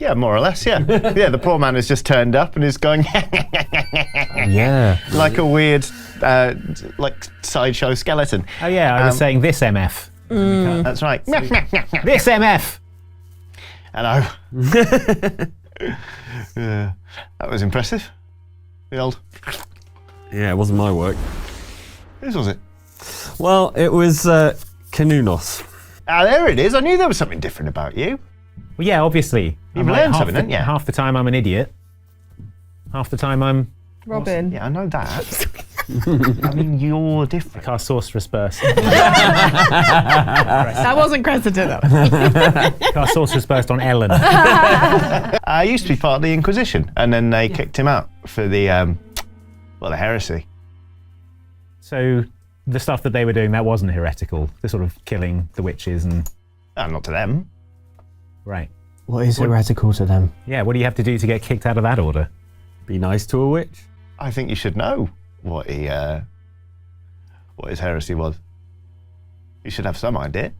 Yeah, more or less, yeah. Yeah, the poor man has just turned up and is going Yeah. like a weird, like sideshow skeleton. Oh yeah, I was saying this MF. That's right. This MF! Hello. Yeah, that was impressive. The old... Yeah, it wasn't my work. Whose was it? Well, it was Canunos. Ah, there it is. I knew there was something different about you. Well, yeah, obviously. You've learned something, haven't you? Half the time I'm an idiot. Half the time I'm... Robin. Yeah, I know that. I mean, you're different. Cast Sorcerer's Burst. That wasn't Cressida, though. Cast Sorcerer's Burst on Ellen. I used to be part of the Inquisition, and then they kicked him out for the, the heresy. So the stuff that they were doing, that wasn't heretical. The sort of killing the witches and... Not to them. Right. What is heretical to them? Yeah, what do you have to do to get kicked out of that order? Be nice to a witch. I think you should know what his heresy was. You should have some idea.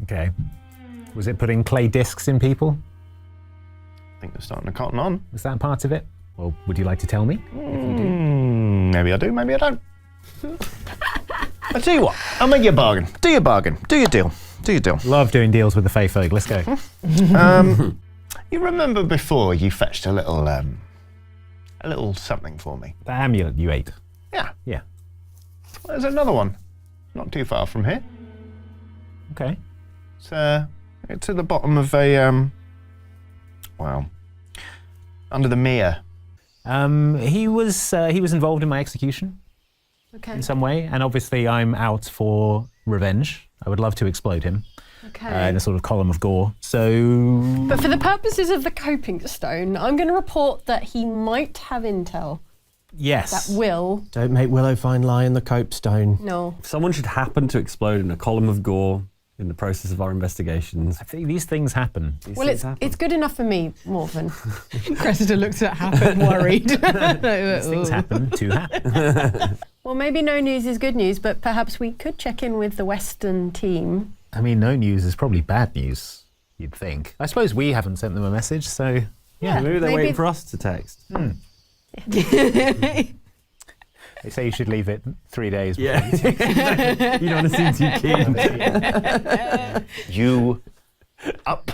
Okay. Was it putting clay discs in people? I think they're starting to cotton on. Was that part of it? Well, would you like to tell me? If you do. Maybe I do, maybe I don't. I'll tell you what, I'll make you a bargain. Do your bargain. Do your deal. Do your deal. Love doing deals with the Fey folk. Let's go. You remember before you fetched a little something for me? The amulet you ate. Yeah. Yeah. Well, there's another one. Not too far from here. Okay. It's at the bottom of a, under the mere. He was involved in my execution in some way, and obviously I'm out for revenge. I would love to explode him in a sort of column of gore. So, but for the purposes of the coping stone, I'm going to report that he might have intel. Yes. That will. Don't make Willowfine lie in the copestone. No. If someone should happen to explode in a column of gore in the process of our investigations. I think these things happen. It's good enough for me, Morven. Cressida looked at happen, worried. These things happen to happen. Well, maybe no news is good news, but perhaps we could check in with the Western team. I mean, no news is probably bad news, you'd think. I suppose we haven't sent them a message, so yeah. Maybe they're waiting for us to text. They say you should leave it 3 days. Yeah. You don't want to seem too keen. You up?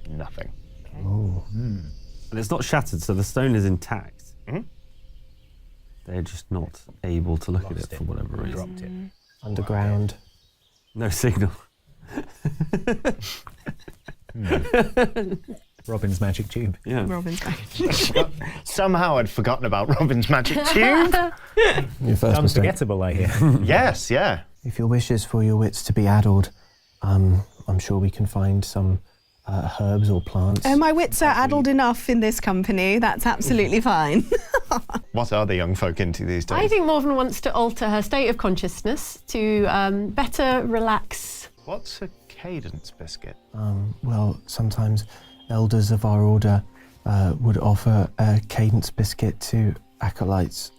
Nothing. Oh. And it's not shattered, so the stone is intact. Mm-hmm. They're just not able to look at it for whatever reason. Dropped it. Underground. No signal. Robin's magic tube. Yeah. Robin's back. Somehow I'd forgotten about Robin's magic tube. Your first mistake. Unforgettable, I hear. Yes, yeah. If your wish is for your wits to be addled, I'm sure we can find some herbs or plants. My wits are addled enough in this company. That's absolutely fine. What are the young folk into these days? I think Morven wants to alter her state of consciousness to better relax. What's a cadence biscuit? Well, sometimes elders of our order would offer a cadence biscuit to acolytes.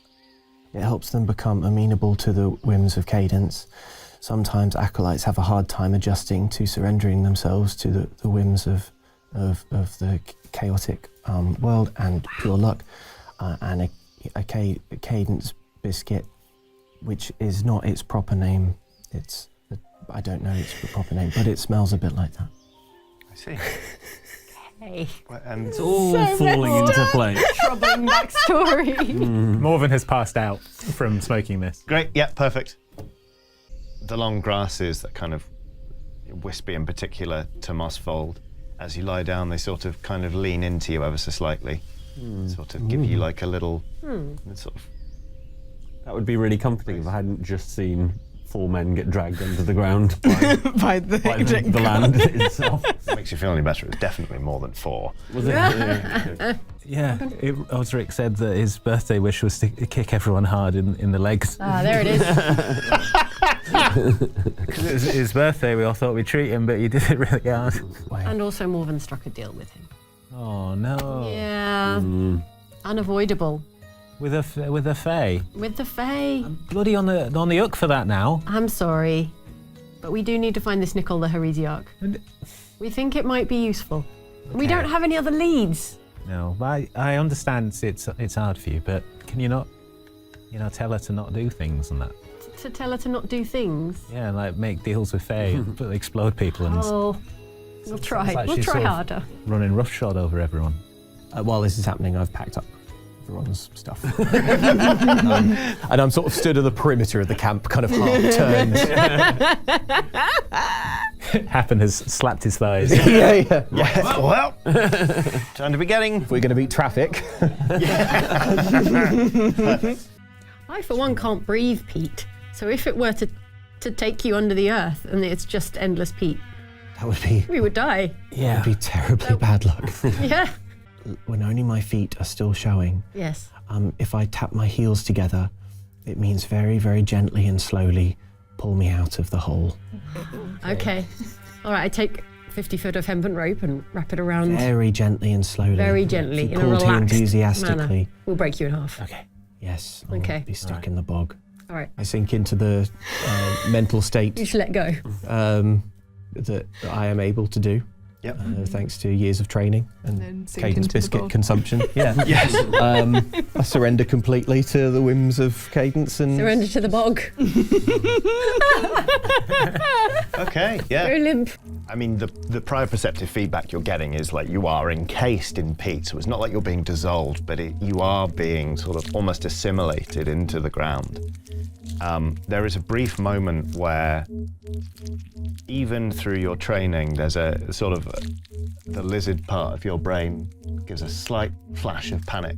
It helps them become amenable to the whims of cadence. Sometimes acolytes have a hard time adjusting to surrendering themselves to the whims of the chaotic world and pure luck. And a cadence biscuit, which is not its proper name. I don't know its proper name, but it smells a bit like that. I see. Hey. And It's all falling into place. Troubling backstory. Morven has passed out from smoking this. great, yeah, perfect. The long grasses that kind of wispy in particular to mossfold. As you lie down, they sort of kind of lean into you ever so slightly. Sort of give you like a little sort of... That would be really comforting if I hadn't just seen 4 men get dragged under the ground by by the land itself. makes you feel any better. It's definitely more than 4. Was it? Yeah, Osric said that his birthday wish was to kick everyone hard in the legs. Ah, there it is. Because it was his birthday, we all thought we'd treat him, but you did it really hard. And also Morven struck a deal with him. Oh no. Yeah. Unavoidable. With a Fae. With the Fae. I'm bloody on the hook for that now. I'm sorry. But we do need to find this Nicole the Heresiarch. We think it might be useful. We don't have any other leads. No, but I understand it's hard for you, but can you not, tell her to not do things and that? To tell her to not do things? Yeah, like make deals with Faye, explode people and... Oh, we'll try. like We'll she's try sort of harder. running roughshod over everyone. While this is happening, I've packed up everyone's stuff. And I'm sort of stood at the perimeter of the camp, kind of half turned. Happen has slapped his thighs. Yeah. Well, time to be getting. If we're going to beat traffic. I, for one, can't breathe peat. So if it were to take you under the earth and it's just endless peat, That would be... we would die. That would be terribly bad luck. Yeah. When only my feet are still showing, Yes. if I tap my heels together, it means very, very gently and slowly pull me out of the hole. Okay. All right, I take 50 foot of hempen rope and wrap it around Very gently and slowly. very gently If you in a pull too relaxed enthusiastically. manner. We'll break you in half. Okay. Yes. I'll Okay. be stuck in the bog. All right. I sink into the mental state You should let go. that I am able to do. Yep. Thanks to years of training then and sink Cadence into the biscuit bog. consumption. Yeah. Yes. I surrender completely to the whims of Cadence and Surrender to the bog. Okay. Go Yeah. limp. I mean, the prior perceptive feedback you're getting is like you are encased in peat, so it's not like you're being dissolved, but you are being sort of almost assimilated into the ground. There is a brief moment where, even through your training, there's a sort of the lizard part of your brain gives a slight flash of panic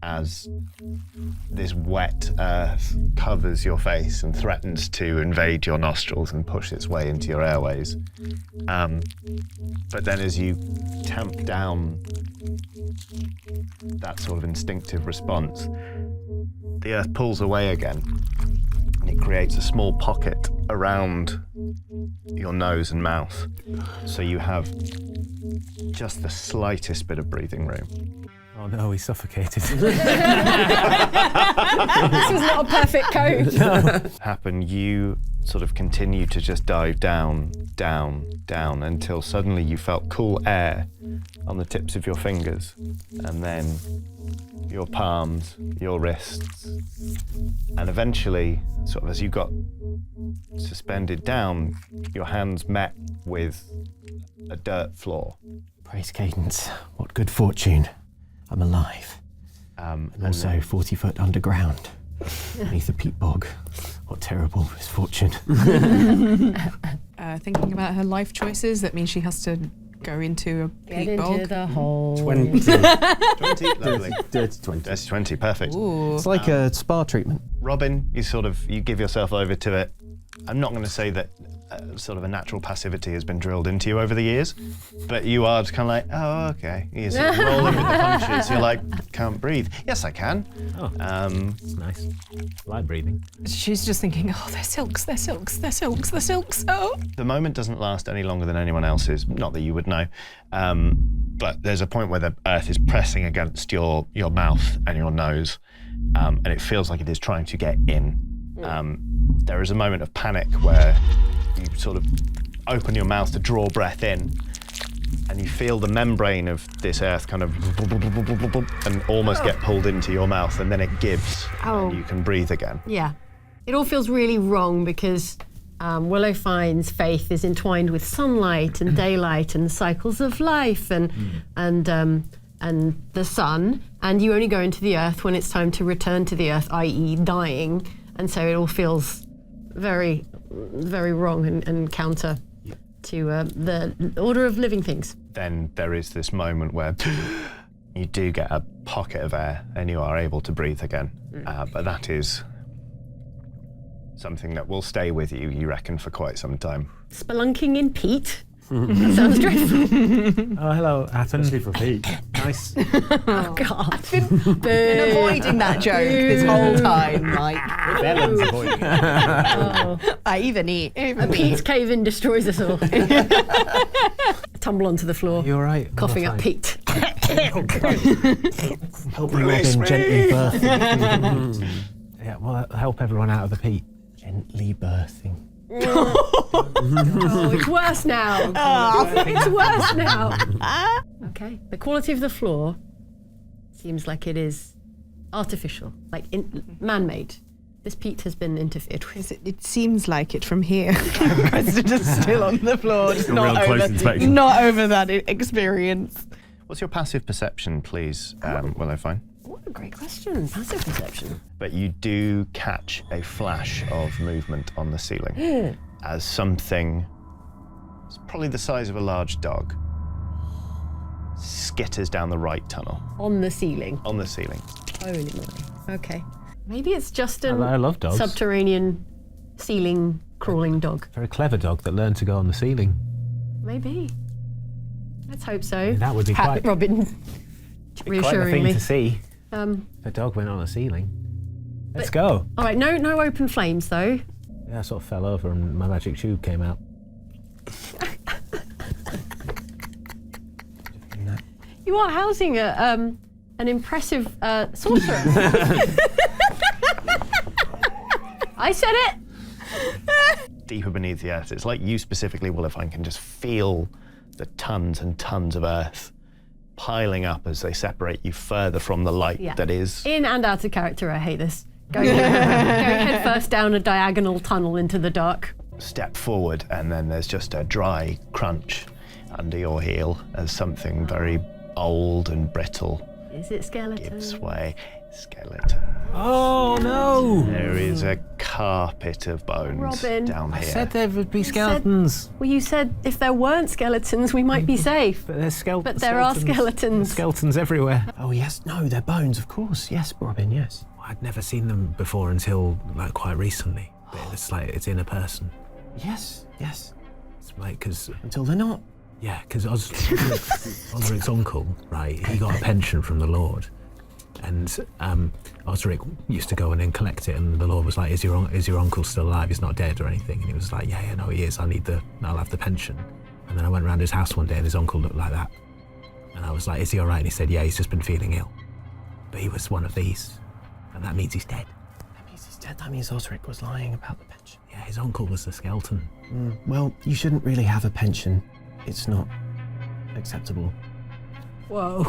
as this wet earth covers your face and threatens to invade your nostrils and push its way into your airways. But then as you tamp down that sort of instinctive response, the earth pulls away again, and it creates a small pocket around your nose and mouth, so you have just the slightest bit of breathing room. Oh no, he suffocated. This was not a perfect code. Happen, you sort of continue to just dive down, down, down, until suddenly you felt cool air on the tips of your fingers, and then your palms, your wrists, and eventually, sort of as you got suspended down, your hands met with a dirt floor. praise Cadence. What good fortune. I'm alive. And Also then- 40 foot underground beneath the peat bog. What terrible misfortune. Thinking about her life choices, that means she has to go into a Get peat into bog. the hole. 20. 20, lovely. Dirty 20. That's 20, perfect. Ooh. It's like a spa treatment. Robin, you give yourself over to it. I'm not going to say that sort of a natural passivity has been drilled into you over the years, but you are kind of like, oh, okay. You're sort of rolling with the punches. You're like, can't breathe. Yes, I can. Oh, it's nice. Light breathing. She's just thinking, oh, they're silks, they're silks, they're silks, they're silks. Oh. The moment doesn't last any longer than anyone else's. Not that you would know, but there's a point where the earth is pressing against your mouth and your nose, and it feels like it is trying to get in. There is a moment of panic where you sort of open your mouth to draw breath in, and you feel the membrane of this earth kind of and almost get pulled into your mouth, and then it gives, and you can breathe again. Yeah. It all feels really wrong because Willow finds faith is entwined with sunlight and daylight and cycles of life and the sun, and you only go into the earth when it's time to return to the earth, i.e. dying, and so it all feels very, very wrong and counter to the order of living things. Then there is this moment where you do get a pocket of air and you are able to breathe again, but that is something that will stay with you, you reckon, for quite some time. Spelunking in peat? That sounds dreadful. Oh, hello, Atten. Especially for feet. Nice. Oh, God. Been avoiding that joke this whole time, like. Ellen's avoiding it. Oh. I even eat. A peat cave in destroys us all. Tumble onto the floor, You all right? coughing Oh, up fine. peat. Help me, Robin, gently birthing. Yeah, well, help everyone out of the peat. Gently birthing. Oh, it's worse now. It's worse now. Okay. The quality of the floor seems like it is artificial, like man-made. This peat has been interfered with. It seems like it from here. Crested is still on the floor. Just real close inspection. Not over that experience. What's your passive perception, please, Willow Fine? What a great question. Passive perception. But you do catch a flash of movement on the ceiling as something, it's probably the size of a large dog, skitters down the right tunnel. On the ceiling. On the ceiling. Holy moly. Okay. Maybe it's just an I love dogs. subterranean ceiling crawling dog. Very clever dog that learned to go on the ceiling. Maybe. Let's hope so. That would be quite Robin quite the thing reassuringly. to see. Um, A dog went on a ceiling. Let's go. all right, no open flames though. Yeah, I sort of fell over and my magic tube came out. You are housing an impressive sorceress. I said it. Deeper beneath the earth. It's like you specifically, Willowfine, can just feel the tons and tons of earth piling up as they separate you further from the light Yeah. that is. In and out of character, I hate this. Going head first down a diagonal tunnel into the dark. Step forward, and then there's just a dry crunch under your heel as something very old and brittle Is it skeleton? gives way. Skeleton. Oh no! There is a carpet of bones Robin. down here. I said there would be skeletons. Well, you said if there weren't skeletons, we might be safe. But there's But there are skeletons. Skeletons everywhere. Oh, yes. No, they're bones, of course. Yes, Robin, yes. I'd never seen them before until like quite recently. But it's like it's in a person. Yes, yes. It's like because Until they're not. yeah, because Osric's uncle, right? He got a pension from the Lord, and Osric used to go in and collect it. And the Lord was like, "Is your uncle still alive? He's not dead or anything?" And he was like, "Yeah, no, he is. I'll have the pension." And then I went around his house one day, and his uncle looked like that. And I was like, "Is he all right?" And he said, "Yeah, he's just been feeling ill." But he was one of these, and that means he's dead. That means he's dead. That means Osric was lying about the pension. Yeah, his uncle was the skeleton. Well, you shouldn't really have a pension. It's not acceptable. Whoa.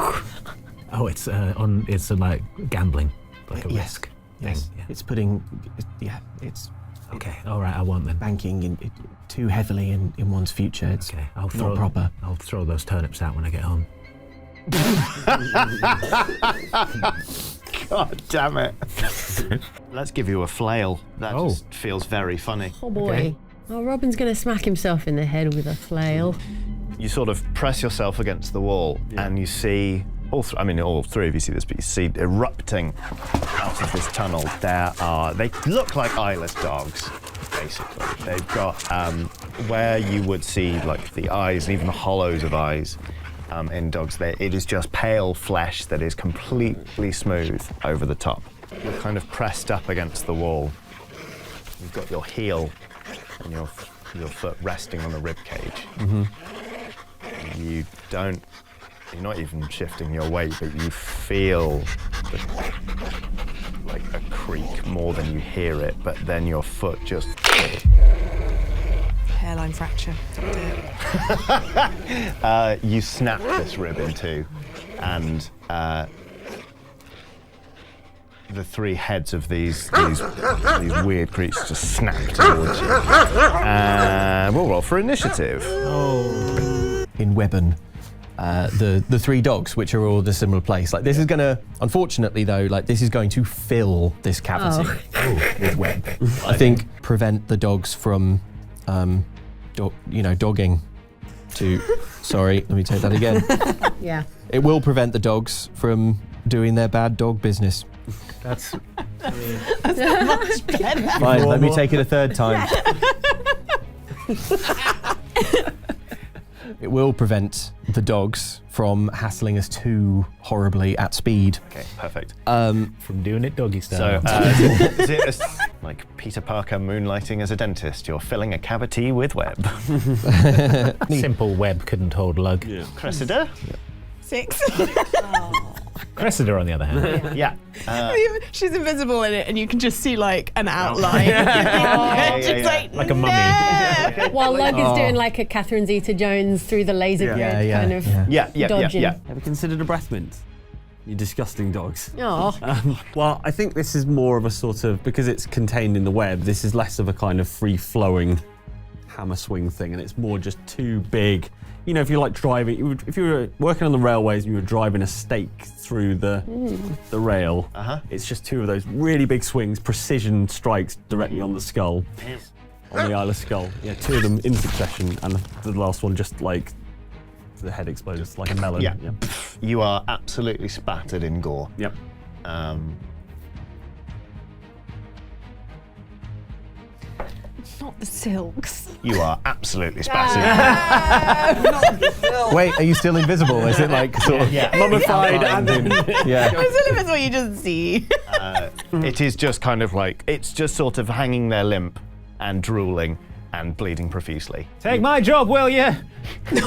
Oh, it's like gambling, like a Yes, risk. Yes. Thing, yeah. It's putting, it's Okay, all right, I won't then. banking too heavily in one's future. It's Okay, I'll not throw proper. I'll throw those turnips out when I get home. God damn it. Let's give you a flail. That Oh. just feels very funny. Oh boy. Okay. Oh, Robin's going to smack himself in the head with a flail. You sort of press yourself against the wall and you see, all three of you see this, but you see erupting out of this tunnel, they look like eyeless dogs, basically. They've got, where you would see like the eyes and even the hollows of eyes in dogs, it is just pale flesh that is completely smooth over the top. You're kind of pressed up against the wall. You've got your heel and your foot resting on the rib cage. You're not even shifting your weight, but you feel like a creak more than you hear it, but then your foot just... Hairline fracture. you snap this rib in two, and the three heads of these weird creatures just snap towards you. We'll roll for initiative. In Webben, the three dogs, which are all in a similar place. Like this is gonna, unfortunately though, like this is going to fill this cavity with web. I think prevent the dogs from, dogging. Sorry, let me take that again. Yeah. It will prevent the dogs from doing their bad dog business. That's Much better. Fine, let me take it a third time. It will prevent the dogs from hassling us too horribly at speed. Okay, perfect. from doing it doggy So, style. is it like Peter Parker moonlighting as a dentist? You're filling a cavity with web. Simple web couldn't hold lug. Cressida? 6. Cressida, on the other hand. Yeah. She's invisible in it, and you can just see like an outline. She's Like a mummy. "No." While Lug is doing like a Catherine Zeta-Jones through the laser grid kind of dodging. Ever considered a breath mint? You disgusting dogs. Oh, Well, I think this is more of a sort of, because it's contained in the web, this is less of a kind of free-flowing hammer swing thing, and it's more just two big, you know, if you're like driving, if you were working on the railways and you were driving a stake through the rail, it's just two of those really big swings, precision strikes directly on the skull, on the Isle of Skull. Yeah, two of them in succession, and the last one just like, the head exploded like a melon. Yeah. You are absolutely spattered in gore. Yep. Not the silks. You are absolutely spattered. Wait, are you still invisible? Is it like sort of Mummified and yeah? I was if it's what you just see. It is just kind of like, it's just sort of hanging there limp and drooling and bleeding profusely. Take my job, will you? You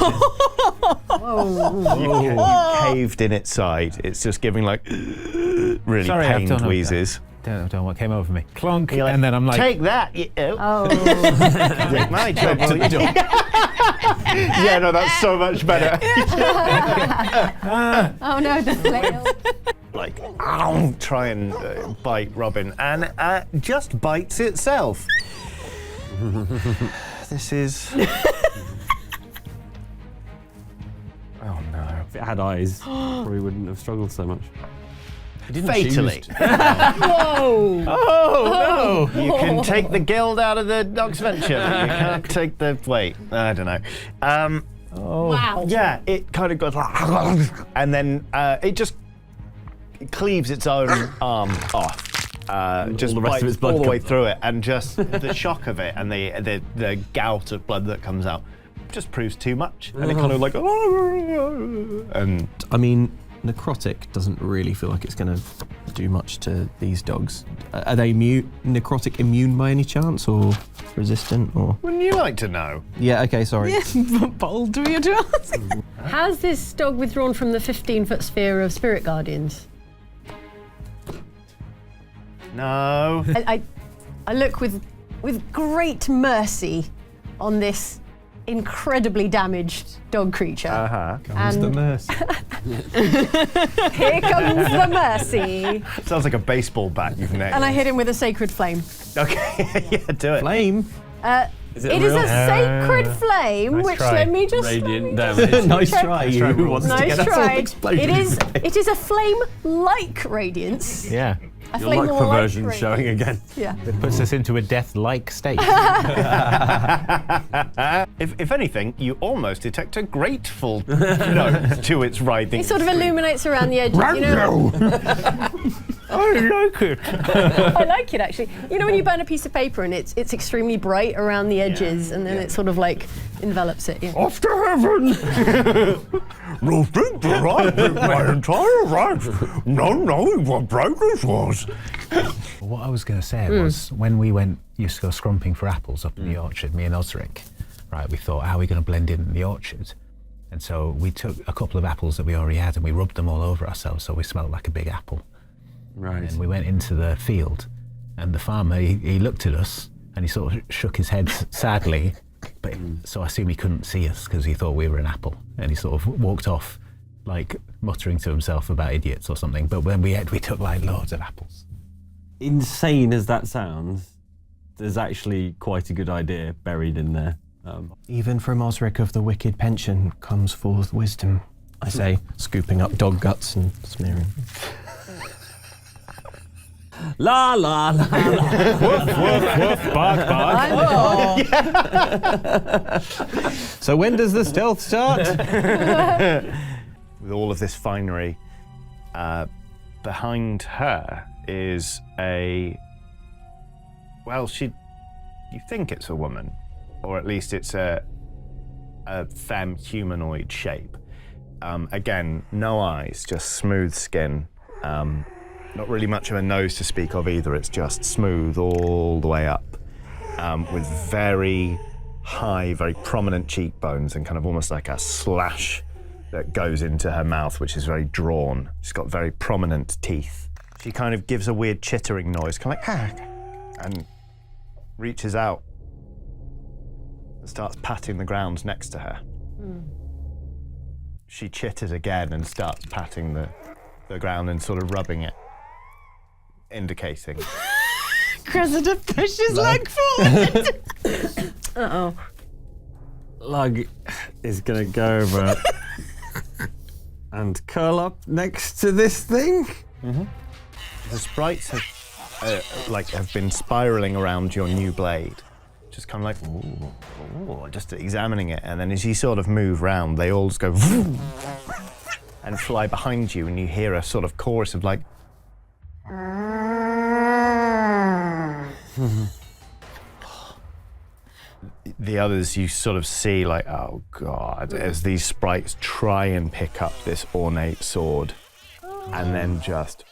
caved in its side. It's just giving like really Sorry, I've pained done wheezes. Don't know what came over me. Clunk, You're like, and then I'm like, take that. oh. Take my job. will you?" Yeah, no, that's so much better. Oh no, the flail. Like, ow, try and bite Robin, and just bites itself. This is. Oh no. If it had eyes, probably wouldn't have struggled so much. Fatally. Whoa. Oh no! You can take the guild out of the Dog's Venture. You can't take the. Wait, I don't know. Wow. Yeah, it kind of goes, and then it just cleaves its own arm off. Just the rest of its bites blood all the way comes through it, and just the shock of it and the gout of blood that comes out just proves too much, and it kind of like, and I mean, necrotic doesn't really feel like it's going to do much to these dogs. Are they necrotic immune by any chance, or resistant, or? wouldn't you like to know? Yeah. Okay. Sorry. Bold of you to ask. Has this dog withdrawn from the 15-foot sphere of spirit guardians? No. I look with great mercy on this incredibly damaged dog creature. Comes the mercy. Here comes the mercy. Sounds like a baseball bat you've named. And I hit him with a sacred flame. Okay, yeah, do it. Flame. Is It is a sacred flame, Nice which try. let me just Radiant damage. Nice try. Who wants to Nice get us all try. exploded? It is a flame-like radiance. yeah. A Your luck flame-like perversion radiance. showing again. Yeah. It puts us into a death-like state. If anything, you almost detect a grateful note to its writhing. It sort of illuminates around the edges, you know? I like it. I like it, actually. You know when you burn a piece of paper and it's extremely bright around the edges, and then it sort of like envelops it. Yeah. Off to heaven! You've been bright my entire life, not knowing what brightness was. What I was going to say was, when we used to go scrumping for apples up in the orchard, me and Osric, right, we thought, how are we going to blend in the orchard? And so we took a couple of apples that we already had and we rubbed them all over ourselves so we smelled like a big apple. Right. And we went into the field, and the farmer, he looked at us and he sort of shook his head sadly, but so I assume he couldn't see us because he thought we were an apple, and he sort of walked off, like muttering to himself about idiots or something. But when we took like loads of apples. Insane as that sounds, there's actually quite a good idea buried in there. Even from Osric of the Wicked Pension comes forth wisdom, I say, scooping up dog guts and smearing. La la la la. Woof, woof, woof, bark, bark. So when does the stealth start? With all of this finery, behind her is you think it's a woman, or at least it's a femme humanoid shape. Again, no eyes, just smooth skin. Not really much of a nose to speak of either. It's just smooth all the way up, with very high, very prominent cheekbones and kind of almost like a slash that goes into her mouth, which is very drawn. She's got very prominent teeth. She kind of gives a weird chittering noise, kind of like, and reaches out and starts patting the ground next to her. She chitters again and starts patting the ground and sort of rubbing it, indicating. Cressida pushes his leg forward. Uh-oh. Lug is going to go over and curl up next to this thing. The sprites have been spiraling around your new blade, just kind of like, ooh, just examining it. And then as you sort of move round, they all just go and fly behind you, and you hear a sort of chorus of like. The others you sort of see like, oh God, as these sprites try and pick up this ornate sword, and then just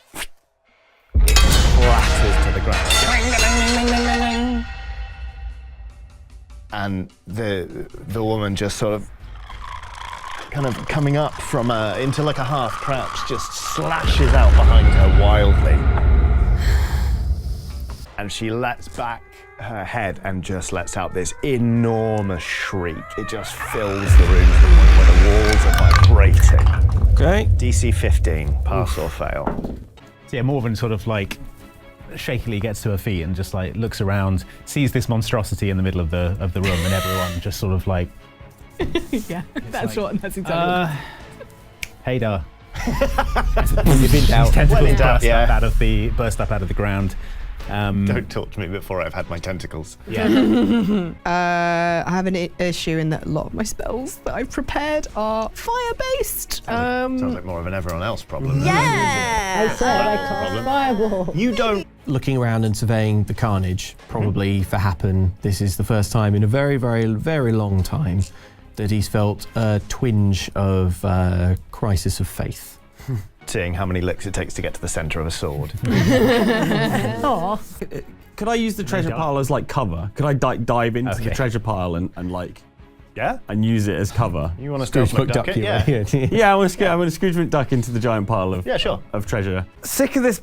it clatters to the ground. And the woman just sort of kind of coming up from into like a half crouch, just slashes out behind her wildly. And she lets back her head and just lets out this enormous shriek. It just fills the room to the point where the walls are vibrating. Okay. DC 15, pass or fail. So yeah, Morven sort of like shakily gets to her feet and just like looks around, sees this monstrosity in the middle of the room, and everyone just sort of like. Yeah, that's exactly. Hey there. You've been out. Tentacles burst up out of the ground. Don't talk to me before I've had my tentacles. Yeah. I have an issue in that a lot of my spells that I've prepared are fire-based. Sounds like more of an everyone else problem. Yeah! I said I cast fireball. You don't. Looking around and surveying the carnage, probably for Happen, this is the first time in a very, very, very long time that he's felt a twinge of crisis of faith. Seeing how many licks it takes to get to the centre of a sword. Aw. Could I use the treasure pile as like cover? Could I dive into the treasure pile and like Yeah? and use it as cover? You want to stealth McDuck it? Yeah. Yeah, I'm gonna Scrooge McDuck into the giant pile of Yeah, sure. of treasure. Sick of this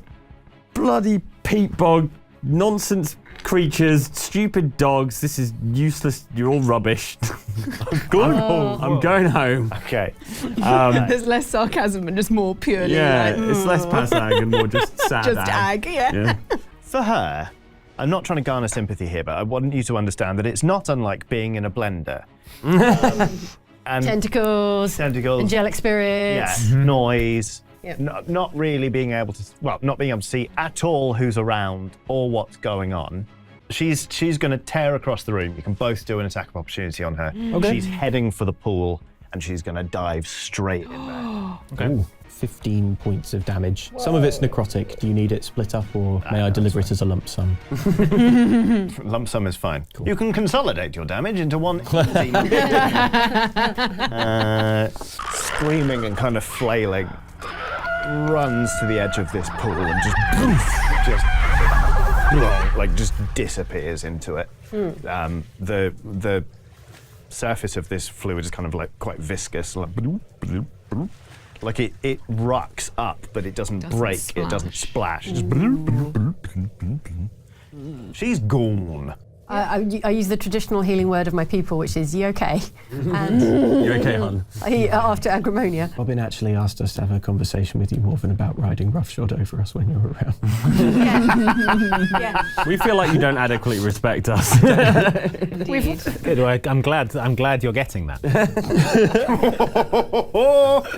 bloody peat bog nonsense creatures, stupid dogs. This is useless. You're all rubbish. I'm going home. Okay. There's less sarcasm and just more purely Yeah, like, it's less passag and more just sad. just ag, yeah. Yeah. For her, I'm not trying to garner sympathy here, but I want you to understand that it's not unlike being in a blender. And Tentacles. Angelic spirits. yeah, noise. Yep. Not really being able to, not being able to see at all who's around or what's going on. She's going to tear across the room. You can both do an attack of opportunity on her. Okay. She's heading for the pool, and she's going to dive straight in there. Okay. Ooh, 15 points of damage. Some of it's necrotic. Do you need it split up, or may I deliver it as a lump sum? Lump sum is fine. Cool. You can consolidate your damage into one easy screaming and kind of flailing, runs to the edge of this pool and just disappears into it. The surface of this fluid is kind of like quite viscous, like it rucks up, but it doesn't break, splash. it doesn't splash. It just she's gone. I use the traditional healing word of my people, which is, you okay? And You okay, hon? after Agramonia. Robin actually asked us to have a conversation with you, Morven, about riding roughshod over us when you're around. Yeah. We feel like you don't adequately respect us. Good. Well, I'm glad you're getting that.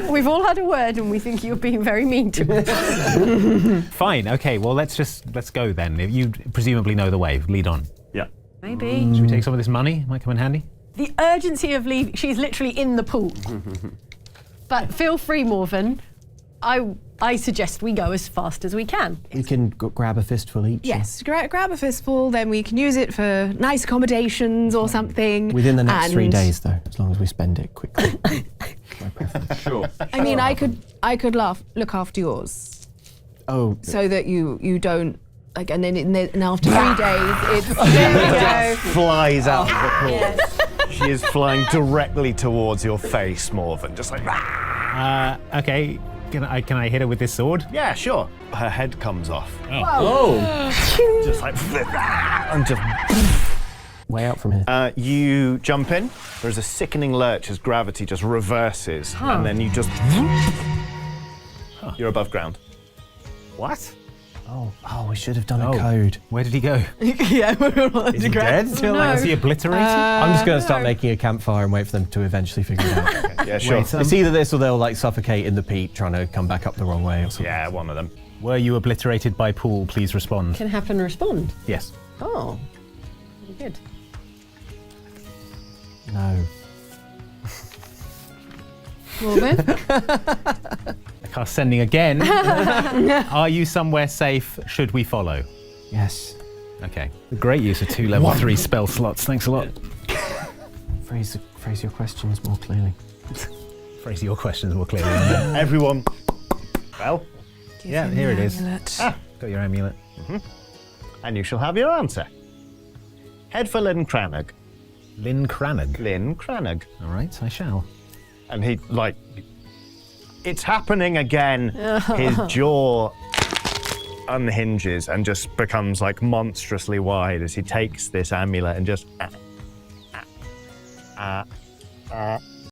We've all had a word and we think you're being very mean to us. Fine. Okay. Well, let's go then. You presumably know the way. Lead on. Yeah. Maybe. Should we take some of this money? Might come in handy. The urgency of leaving, she's literally in the pool. But feel free, Morven. I suggest we go as fast as we can. We can grab a fistful each. Yes, grab a fistful, then we can use it for nice accommodations or something. Within the next 3 and- days, though, as long as we spend it quickly. My preference. Sure. I mean, I could look after yours Oh, so that you don't. Like, and then after 3 days, it's there we go. Flies out of the pool. She is flying directly towards your face, Morven, just like. Okay, can I hit her with this sword? Yeah, sure. Her head comes off. Oh! Just like. And just. Way out from here. You jump in. There's a sickening lurch as gravity just reverses, and then you just. You're above ground. What? Oh, we should have done a code. Where did he go? Yeah, we're on Is he dead? Is he obliterated? I'm just going to start making a campfire and wait for them to eventually figure it out. Yeah, sure. Wait, It's either this or they'll like suffocate in the peat trying to come back up the wrong way or something. Yeah, one of them. Were you obliterated by pool? Please respond. Can happen and respond. Yes. Oh, very good. No. Morven? I cast sending again. Are you somewhere safe? Should we follow? Yes. Okay. Great use of 2 level 3 spell slots. Thanks a lot. Phrase your questions more clearly. Phrase your questions more clearly. Everyone. Well, Yeah, here it is. Got your amulet. and you shall have your answer. Head for Lynn Crannog. Lynn Crannog. Lynn Crannog. All right, I shall. And he, like, it's happening again. His jaw unhinges and just becomes, like, monstrously wide as he takes this amulet and just